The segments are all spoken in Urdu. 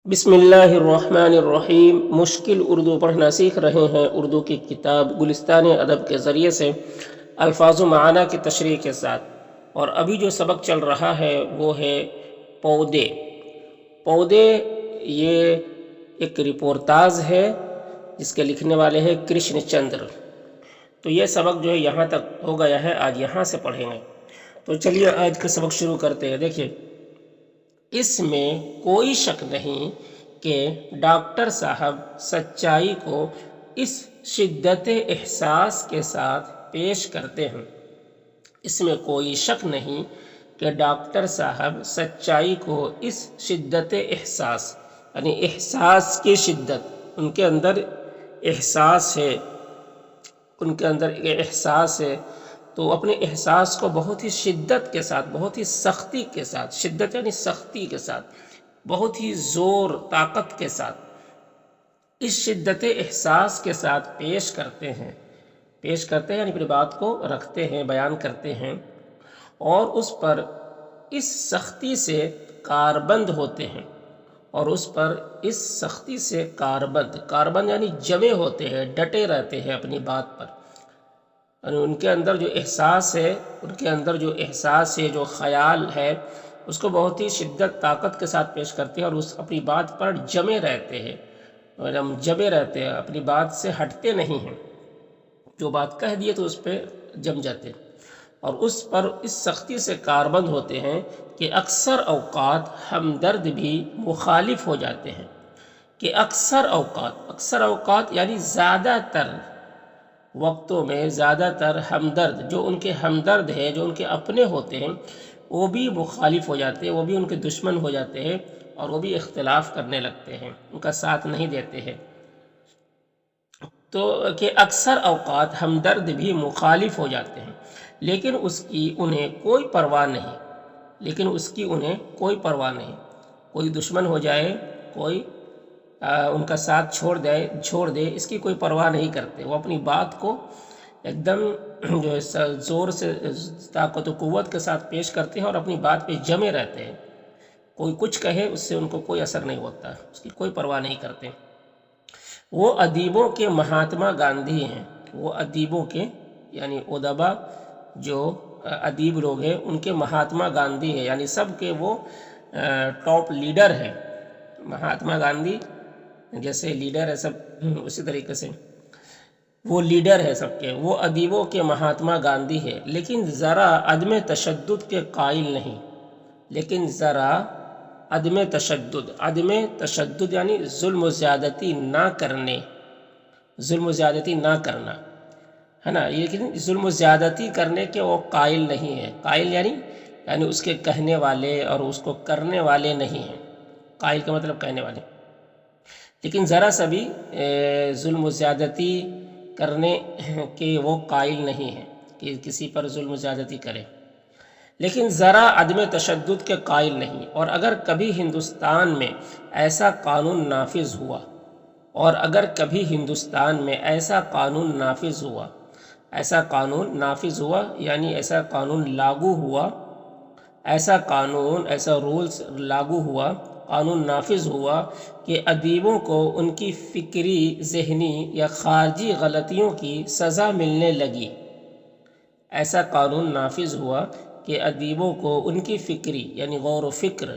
بسم اللہ الرحمن الرحیم۔ مشکل اردو پڑھنا سیکھ رہے ہیں اردو کی کتاب گلستان ادب کے ذریعے سے الفاظ و معنی کی تشریح کے ساتھ، اور ابھی جو سبق چل رہا ہے وہ ہے پودے۔ پودے یہ ایک رپورتاز ہے جس کے لکھنے والے ہیں کرشن چندر۔ تو یہ سبق جو ہے یہاں تک ہو گیا ہے، آج یہاں سے پڑھیں گے۔ تو چلیے آج کا سبق شروع کرتے ہیں۔ دیکھیے، اس میں کوئی شک نہیں کہ ڈاکٹر صاحب سچائی کو اس شدت احساس کے ساتھ پیش کرتے ہیں۔ اس میں کوئی شک نہیں کہ ڈاکٹر صاحب سچائی کو اس شدت احساس، یعنی احساس کی شدت، ان کے اندر احساس ہے، ان کے اندر احساس ہے، تو اپنے احساس کو بہت ہی شدت کے ساتھ، بہت ہی سختی کے ساتھ، شدت یعنی سختی کے ساتھ، بہت ہی زور طاقت کے ساتھ، اس شدت احساس کے ساتھ پیش کرتے ہیں یعنی اپنی بات کو رکھتے ہیں، بیان کرتے ہیں، اور اس پر اس سختی سے کاربند ہوتے ہیں، اور اس پر اس سختی سے کاربند یعنی جمے ہوتے ہیں، ڈٹے رہتے ہیں اپنی بات پر۔ ان کے اندر جو احساس ہے، جو خیال ہے، اس کو بہت ہی شدت طاقت کے ساتھ پیش کرتے ہیں، اور اس اپنی بات پر جمے رہتے ہیں، اپنی بات سے ہٹتے نہیں ہیں۔ جو بات کہہ دیے تو اس پہ جم جاتے ہیں، اور اس پر اس سختی سے کاربند ہوتے ہیں کہ اکثر اوقات ہمدرد بھی مخالف ہو جاتے ہیں۔ کہ اکثر اوقات یعنی زیادہ تر وقتوں میں، زیادہ تر ہمدرد، جو ان کے ہمدرد ہیں، جو ان کے اپنے ہوتے ہیں، وہ بھی مخالف ہو جاتے ہیں، وہ بھی ان کے دشمن ہو جاتے ہیں، اور وہ بھی اختلاف کرنے لگتے ہیں، ان کا ساتھ نہیں دیتے ہیں۔ تو کہ اکثر اوقات ہمدرد بھی مخالف ہو جاتے ہیں، لیکن اس کی انہیں کوئی پرواہ نہیں۔ کوئی دشمن ہو جائے، کوئی ان کا ساتھ چھوڑ دے، اس کی کوئی پرواہ نہیں کرتے۔ وہ اپنی بات کو ایک دم جو ہے زور سے، طاقت و قوت کے ساتھ پیش کرتے ہیں، اور اپنی بات پہ جمے رہتے ہیں۔ کوئی کچھ کہے، اس سے ان کو کوئی اثر نہیں ہوتا، اس کی کوئی پرواہ نہیں کرتے۔ وہ ادیبوں کے مہاتما گاندھی ہیں۔ وہ ادیبوں کے یعنی ادبا، جو ادیب لوگ ہیں، ان کے مہاتما گاندھی ہیں، یعنی سب کے وہ ٹاپ لیڈر ہیں۔ مہاتما گاندھی جیسے لیڈر ہے سب، اسی طریقے سے وہ لیڈر ہے سب کے۔ وہ ادیبوں کے مہاتما گاندھی ہے، لیکن ذرا عدم تشدد کے قائل نہیں۔ عدم تشدد یعنی ظلم و زیادتی نہ کرنا ہے نا، لیکن ظلم و زیادتی کرنے کے وہ قائل نہیں ہے۔ قائل یعنی اس کے کہنے والے اور اس کو کرنے والے نہیں ہیں۔ قائل کا مطلب کہنے والے، لیکن ذرا سا بھی ظلم و زیادتی کرنے کے وہ قائل نہیں ہیں کہ کسی پر ظلم و زیادتی کرے، لیکن ذرا عدم تشدد کے قائل نہیں۔ اور اگر کبھی ہندوستان میں ایسا قانون نافذ ہوا، یعنی ایسا قانون لاگو ہوا، ایسا رولز لاگو ہوا، قانون نافذ ہوا کہ ادیبوں کو ان کی فکری، ذہنی یا خارجی غلطیوں کی سزا ملنے لگی۔ ایسا قانون نافذ ہوا کہ ادیبوں کو ان کی فکری یعنی غور و فکر،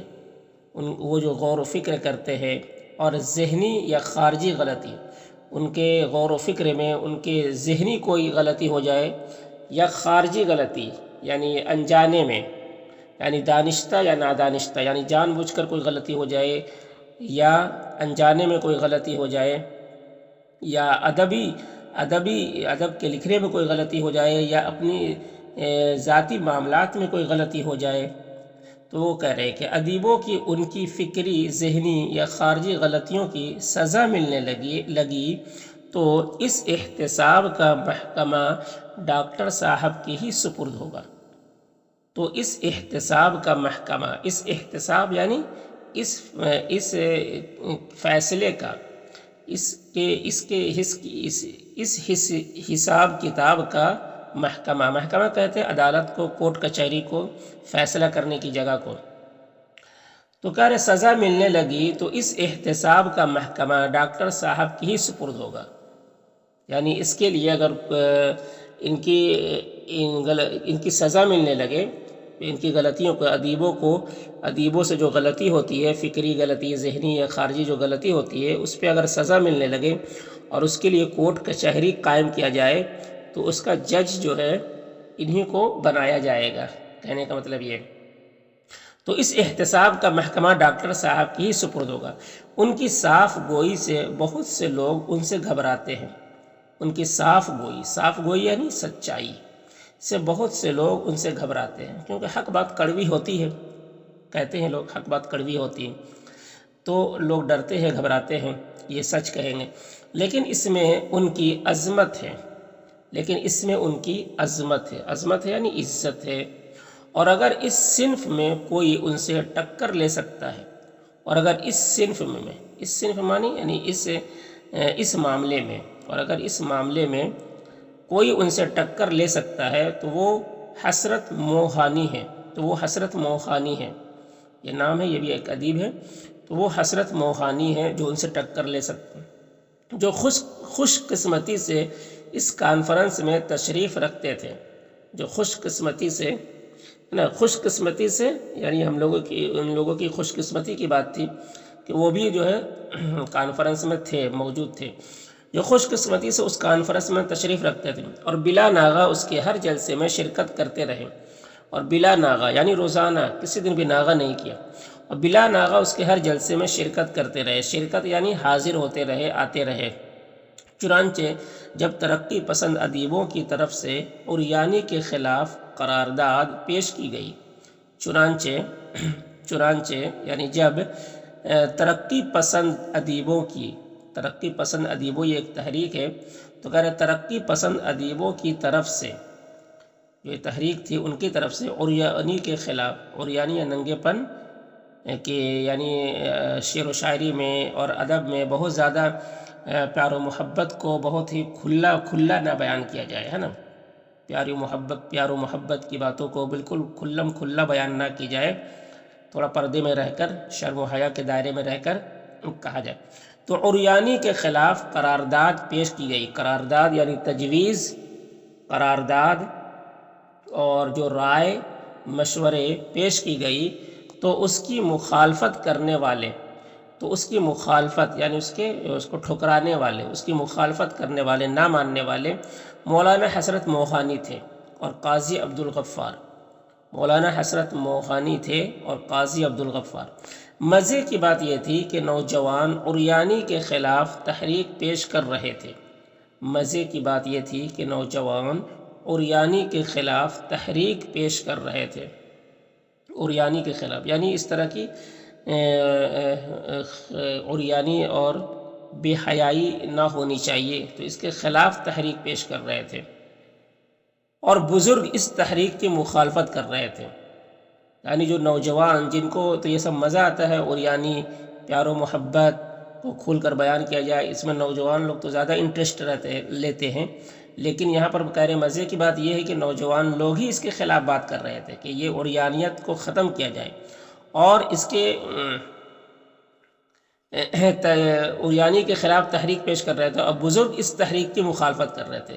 وہ جو غور و فکر کرتے ہیں، اور ذہنی یا خارجی غلطی، ان کے غور و فکر میں ان کے ذہنی کوئی غلطی ہو جائے، یا خارجی غلطی یعنی انجانے میں، یعنی دانستہ یا نادانستہ، یعنی جان بوجھ کر کوئی غلطی ہو جائے، یا انجانے میں کوئی غلطی ہو جائے، یا ادب کے لکھنے میں کوئی غلطی ہو جائے، یا اپنی ذاتی معاملات میں کوئی غلطی ہو جائے، تو وہ کہہ رہے کہ ادیبوں کی ان کی فکری، ذہنی یا خارجی غلطیوں کی سزا ملنے لگی تو اس احتساب کا محکمہ ڈاکٹر صاحب کی ہی سپرد ہوگا۔ تو اس احتساب کا محکمہ، اس احتساب یعنی اس فیصلے کا، اس حساب کتاب کا محکمہ کہتے ہیں عدالت کو، کورٹ کچہری کو، فیصلہ کرنے کی جگہ کو۔ تو کہہ رہے سزا ملنے لگی تو اس احتساب کا محکمہ ڈاکٹر صاحب کی ہی سپرد ہوگا، یعنی اس کے لیے اگر ان کی سزا ملنے لگے، ان کی غلطیوں کو ادیبوں سے جو غلطی ہوتی ہے، فکری غلطی، ذہنی یا خارجی جو غلطی ہوتی ہے، اس پہ اگر سزا ملنے لگے اور اس کے لیے کورٹ کچہری قائم کیا جائے تو اس کا جج جو ہے انہی کو بنایا جائے گا، کہنے کا مطلب یہ۔ تو اس احتساب کا محکمہ ڈاکٹر صاحب کی ہی سپرد ہوگا۔ ان کی صاف گوئی سے بہت سے لوگ ان سے گھبراتے ہیں، ان کی صاف گوئی یعنی سچائی سے بہت سے لوگ ان سے گھبراتے ہیں، کیونکہ حق بات کڑوی ہوتی ہے، کہتے ہیں لوگ حق بات کڑوی ہوتی ہے، تو لوگ ڈرتے ہیں، گھبراتے ہیں، یہ سچ کہیں گے۔ لیکن اس میں ان کی عظمت ہے، عظمت ہے یعنی عزت ہے، اور اگر اس صنف میں کوئی ان سے ٹکر لے سکتا ہے، اور اگر اس صنف مانی یعنی اس معاملے میں، اور اگر اس معاملے میں کوئی ان سے ٹکر لے سکتا ہے تو وہ حسرت موہانی ہے، یہ نام ہے، یہ بھی ایک ادیب ہے، تو وہ حسرت موہانی ہے جو ان سے ٹکر لے سکتے ہیں، جو خوش قسمتی سے اس کانفرنس میں تشریف رکھتے تھے، جو خوش قسمتی سے یعنی ان لوگوں کی خوش قسمتی کی بات تھی کہ وہ بھی جو ہے کانفرنس میں موجود تھے، جو خوش قسمتی سے اس کانفرنس میں تشریف رکھتے تھے اور بلا ناغہ اس کے ہر جلسے میں شرکت کرتے رہے، اور بلا ناغہ یعنی روزانہ، کسی دن بھی ناغہ نہیں کیا، اور بلا ناغہ اس کے ہر جلسے میں شرکت کرتے رہے، شرکت یعنی حاضر ہوتے رہے، آتے رہے۔ چنانچہ جب ترقی پسند ادیبوں کی طرف سے عریانی کے خلاف قرارداد پیش کی گئی، چنانچہ یعنی جب ترقی پسند ادیبوں یہ ایک تحریک ہے، تو کہہ رہے ترقی پسند ادیبوں کی طرف سے جو یہ تحریک تھی ان کی طرف سے عریانی کے خلاف، عریانی یا ننگے پن کہ یعنی شعر و شاعری میں اور ادب میں بہت زیادہ پیار و محبت کو بہت ہی کھلا نہ بیان کیا جائے، ہے نا، پیار و محبت کی باتوں کو بالکل کھلا بیان نہ کی جائے، تھوڑا پردے میں رہ کر، شرم و حیا کے دائرے میں رہ کر کہا جائے۔ تو عریانی کے خلاف قرارداد پیش کی گئی، قرارداد یعنی تجویز، قرارداد اور جو رائے مشورے پیش کی گئی، تو اس کی مخالفت کرنے والے، یعنی اس کو ٹھکرانے والے، اس کی مخالفت کرنے والے، نہ ماننے والے مولانا حسرت موہانی تھے اور قاضی عبدالغفار۔ مزے کی بات یہ تھی کہ نوجوان عریانی کے خلاف تحریک پیش کر رہے تھے، عریانی کے خلاف یعنی اس طرح کی عریانی اور بے حیائی نہ ہونی چاہیے، تو اس کے خلاف تحریک پیش کر رہے تھے، اور بزرگ اس تحریک کی مخالفت کر رہے تھے، یعنی جو نوجوان جن کو تو یہ سب مزہ آتا ہے، عریانی، پیار و محبت کو کھول کر بیان کیا جائے، اس میں نوجوان لوگ تو زیادہ انٹرسٹ لیتے ہیں، لیکن یہاں پر کہہ رہے مزے کی بات یہ ہے کہ نوجوان لوگ ہی اس کے خلاف بات کر رہے تھے کہ یہ عریانیت کو ختم کیا جائے، اور اس کے عریانی کے خلاف تحریک پیش کر رہے تھے، اور بزرگ اس تحریک کی مخالفت کر رہے تھے،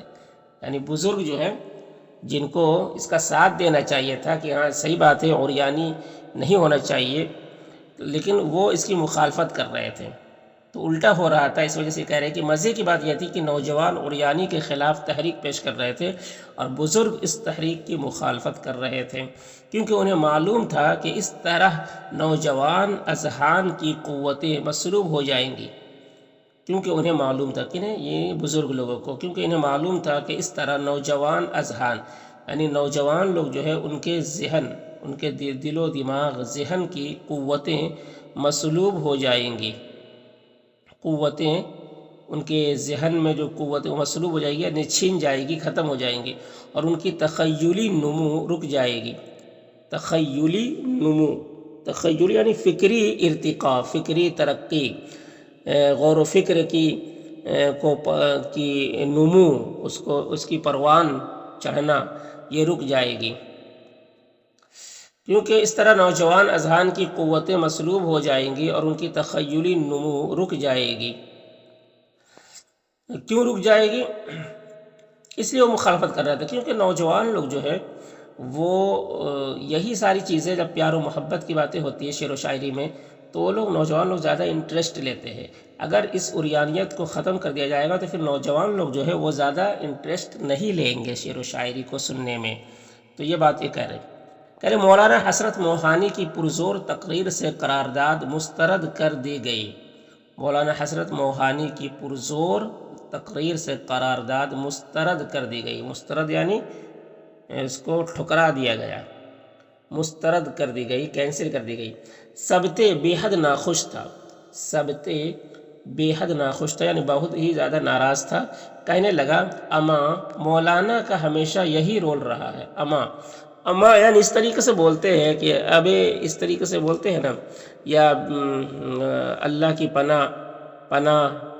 یعنی بزرگ جو ہے جن کو اس کا ساتھ دینا چاہیے تھا کہ ہاں صحیح بات ہے، عریانی نہیں ہونا چاہیے، لیکن وہ اس کی مخالفت کر رہے تھے، تو الٹا ہو رہا تھا۔ اس وجہ سے کہہ رہے کہ مزے کی بات یہ تھی کہ نوجوان عریانی کے خلاف تحریک پیش کر رہے تھے اور بزرگ اس تحریک کی مخالفت کر رہے تھے، کیونکہ انہیں معلوم تھا کہ اس طرح نوجوان اذہان کی قوتیں مسلوب ہو جائیں گی، کیونکہ انہیں معلوم تھا کہ یہ بزرگ لوگوں کو، کیونکہ انہیں معلوم تھا کہ اس طرح نوجوان اذہان یعنی نوجوان لوگ جو ہے ان کے ذہن، ان کے دل و دماغ، ذہن کی قوتیں مسلوب ہو جائیں گی، قوتیں ان کے ذہن میں جو قوتیں مسلوب ہو جائے گی یعنی چھین جائے گی، ختم ہو جائیں گی، اور ان کی تخیلی نمو رک جائے گی، تخیلی نمو، تخیلی یعنی فکری ارتقاء، فکری ترقی، غور و فکر کی نمو، اس کی پروان چڑھنا، یہ رک جائے گی، کیونکہ اس طرح نوجوان اذہان کی قوتیں مسلوب ہو جائیں گی اور ان کی تخیلی نمو رک جائے گی۔ کیوں رک جائے گی؟ اس لیے وہ مخالفت کر رہا تھا، کیونکہ نوجوان لوگ جو ہے وہ یہی ساری چیزیں، جب پیار و محبت کی باتیں ہوتی ہے شعر و شاعری میں، تو وہ لوگ نوجوان لوگ زیادہ انٹرسٹ لیتے ہیں۔ اگر اس عریانیت کو ختم کر دیا جائے گا تو پھر نوجوان لوگ جو ہے وہ زیادہ انٹرسٹ نہیں لیں گے شعر و شاعری کو سننے میں۔ تو یہ بات یہ کہہ رہے مولانا حسرت موہانی کی پرزور تقریر سے قرارداد مسترد کر دی گئی۔ مولانا حسرت موہانی کی پرزور تقریر سے قرارداد مسترد کر دی گئی۔ مسترد یعنی اس کو ٹھکرا دیا گیا، مسترد کر دی گئی، کینسل کر دی گئی۔ سبتے بے حد ناخوش تھا، سبتے بے حد ناخوش تھا یعنی بہت ہی زیادہ ناراض تھا۔ کہنے لگا اما مولانا کا ہمیشہ یہی رول رہا ہے۔ اما یعنی اس طریقے سے بولتے ہیں کہ ابے، اس طریقے سے بولتے ہیں نا، یا اللہ کی پناہ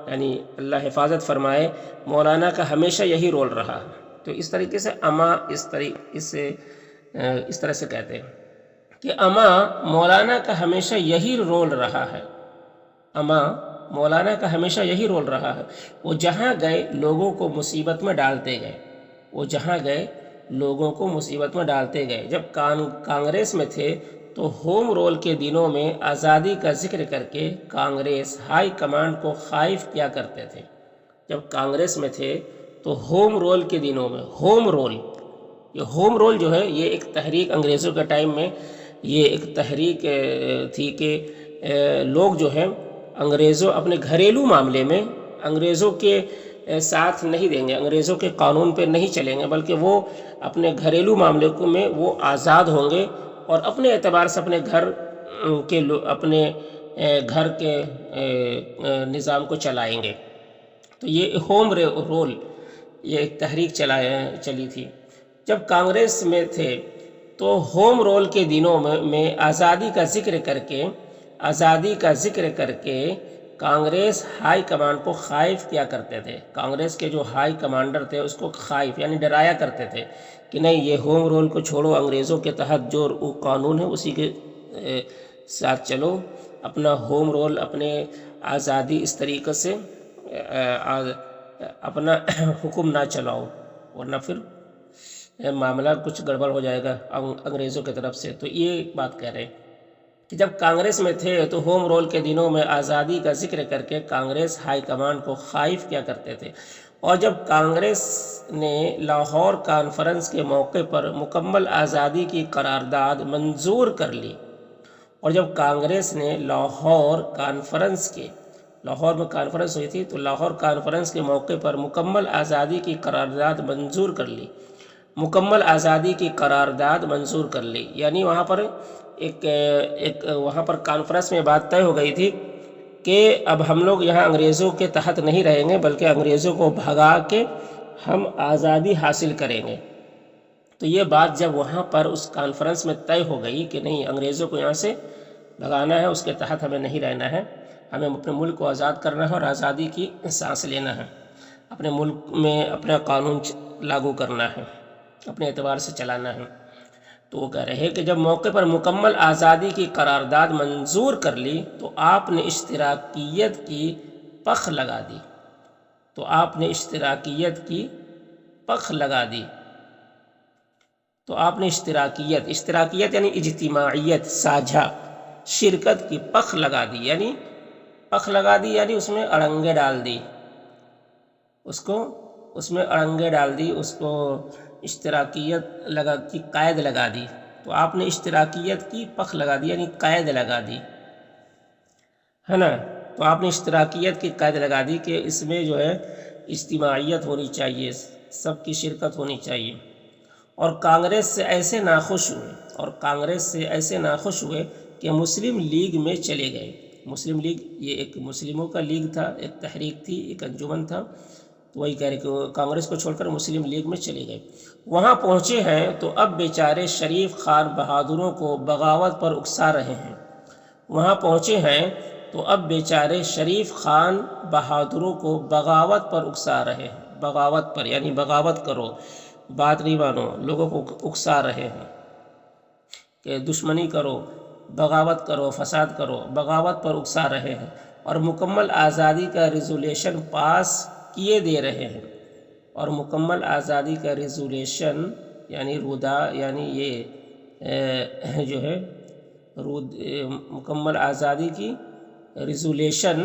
یعنی اللہ حفاظت فرمائے، مولانا کا ہمیشہ یہی رول رہا ہے۔ تو اس طریقے سے اما اس طرح سے کہتے ہیں کہ اما مولانا کا ہمیشہ یہی رول رہا ہے، اما مولانا کا ہمیشہ یہی رول رہا ہے۔ وہ جہاں گئے لوگوں کو مصیبت میں ڈالتے گئے، وہ جہاں گئے لوگوں کو مصیبت میں ڈالتے گئے۔ جب کانگریس میں تھے تو ہوم رول کے دنوں میں آزادی کا ذکر کر کے کانگریس ہائی کمانڈ کو خائف کیا کرتے تھے۔ جب کانگریس میں تھے تو ہوم رول کے دنوں میں، ہوم رول جو ہے یہ ایک تحریک انگریزوں کے ٹائم میں، یہ ایک تحریک تھی کہ لوگ جو ہیں انگریزوں اپنے گھریلو معاملے میں انگریزوں کے ساتھ نہیں دیں گے، انگریزوں کے قانون پہ نہیں چلیں گے، بلکہ وہ اپنے گھریلو معاملے میں وہ آزاد ہوں گے اور اپنے اعتبار سے اپنے گھر کے نظام کو چلائیں گے۔ تو یہ ہوم رول، یہ ایک تحریک چلی تھی۔ جب کانگریس میں تھے تو ہوم رول کے دنوں میں آزادی کا ذکر کر کے کانگریس ہائی کمانڈ کو خائف کیا کرتے تھے۔ کانگریس کے جو ہائی کمانڈر تھے اس کو خائف یعنی ڈرایا کرتے تھے کہ نہیں، یہ ہوم رول کو چھوڑو، انگریزوں کے تحت جو قانون ہے اسی کے ساتھ چلو، اپنا ہوم رول، اپنے آزادی اس طریقے سے اپنا حکم نہ چلاؤ، ورنہ پھر معاملہ کچھ گڑبڑ ہو جائے گا انگریزوں کی طرف سے۔ تو یہ بات کہہ رہے ہیں کہ جب کانگریس میں تھے تو ہوم رول کے دنوں میں آزادی کا ذکر کر کے کانگریس ہائی کمانڈ کو خائف کیا کرتے تھے، اور جب کانگریس نے لاہور کانفرنس کے موقع پر مکمل آزادی کی قرارداد منظور کر لی، اور جب کانگریس نے لاہور میں کانفرنس ہوئی تھی تو لاہور کانفرنس کے موقع پر مکمل آزادی کی قرارداد منظور کر لی، مکمل آزادی کی قرارداد منظور کر لی، یعنی وہاں پر کانفرنس میں بات طے ہو گئی تھی کہ اب ہم لوگ یہاں انگریزوں کے تحت نہیں رہیں گے، بلکہ انگریزوں کو بھگا کے ہم آزادی حاصل کریں گے۔ تو یہ بات جب وہاں پر اس کانفرنس میں طے ہو گئی کہ نہیں، انگریزوں کو یہاں سے بھگانا ہے، اس کے تحت ہمیں نہیں رہنا ہے، ہمیں اپنے ملک کو آزاد کرنا ہے اور آزادی کی سانس لینا ہے، اپنے ملک میں اپنا قانون لاگو کرنا ہے، اپنے اعتبار سے چلانا ہے۔ تو وہ کہہ رہے ہیں کہ جب موقع پر مکمل آزادی کی قرارداد منظور کر لی تو آپ نے اشتراکیت کی پخ لگا دی، تو آپ نے اشتراکیت یعنی اجتماعیت، ساجھا شرکت کی پخ لگا دی، یعنی اس میں اڑنگے ڈال دی، اس میں اڑنگے ڈال دی، اس کو اشتراکیت کی قید لگا دی۔ تو آپ نے اشتراکیت کی پخ لگا دی یعنی قید لگا دی ہے نا۔ تو آپ نے اشتراکیت کی قید لگا دی کہ اس میں جو ہے اجتماعیت ہونی چاہیے، سب کی شرکت ہونی چاہیے، اور کانگریس سے ایسے ناخوش ہوئے کہ مسلم لیگ میں چلے گئے۔ مسلم لیگ یہ ایک مسلموں کا لیگ تھا، ایک تحریک تھی، ایک انجمن تھا، تو وہی کہہ رہے کہ وہ کانگریس کو چھوڑ کر مسلم لیگ میں چلے گئے۔ وہاں پہنچے ہیں تو اب بیچارے شریف خان بہادروں کو بغاوت پر اکسا رہے ہیں۔ وہاں پہنچے ہیں تو اب بیچارے شریف خان بہادروں کو بغاوت پر اکسا رہے ہیں، بغاوت پر یعنی بغاوت کرو، بات نہیں مانو، لوگوں کو اکسا رہے ہیں کہ دشمنی کرو، بغاوت کرو، فساد کرو، بغاوت پر اکسا رہے ہیں اور مکمل آزادی کا ریزولیشن پاس کیے دے رہے ہیں، اور مکمل آزادی کا ریزولیشن یعنی رودا یعنی یہ جو ہے مکمل آزادی کی ریزولیشن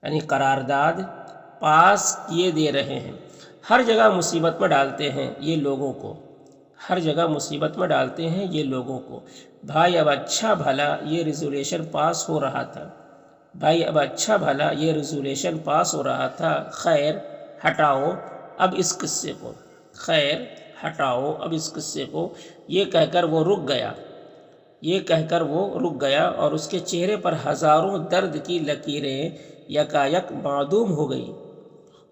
یعنی قرارداد پاس کیے دے رہے ہیں۔ ہر جگہ مصیبت میں ڈالتے ہیں یہ لوگوں کو، ہر جگہ مصیبت میں ڈالتے ہیں یہ لوگوں کو۔ بھائی اب اچھا بھلا یہ ریزولیشن پاس ہو رہا تھا، بھائی اب اچھا بھلا یہ ریزولیشن پاس ہو رہا تھا، خیر ہٹاؤ اب اس قصے کو، خیر ہٹاؤ اب اس قصے کو، یہ کہہ کر وہ رک گیا، یہ کہہ کر وہ رک گیا اور اس کے چہرے پر ہزاروں درد کی لکیریں یکایک معدوم ہو گئی،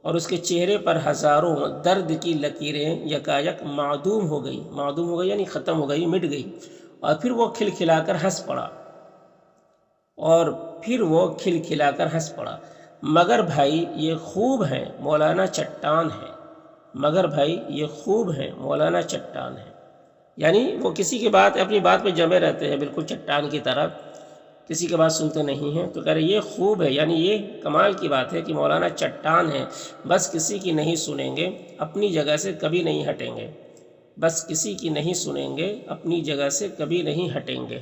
اور اس کے چہرے پر ہزاروں درد کی لکیریں یکایک معدوم ہو گئی یعنی ختم ہو گئی، مٹ گئی، اور پھر وہ کھلکھلا کر ہنس پڑا، اور پھر وہ کھلکھلا کر ہنس پڑا۔ مگر بھائی یہ خوب ہیں مولانا چٹان ہے، مگر بھائی یہ خوب ہیں مولانا چٹان ہے، یعنی وہ کسی کی بات اپنی بات پہ جمے رہتے ہیں بالکل چٹان کی طرح، کسی کی بات سنتے نہیں ہیں۔ تو کہہ رہے یہ خوب ہے، یعنی یہ کمال کی بات ہے کہ مولانا چٹان ہے، بس کسی کی نہیں سنیں گے، اپنی جگہ سے کبھی نہیں ہٹیں گے، بس کسی کی نہیں سنیں گے، اپنی جگہ سے کبھی نہیں ہٹیں گے۔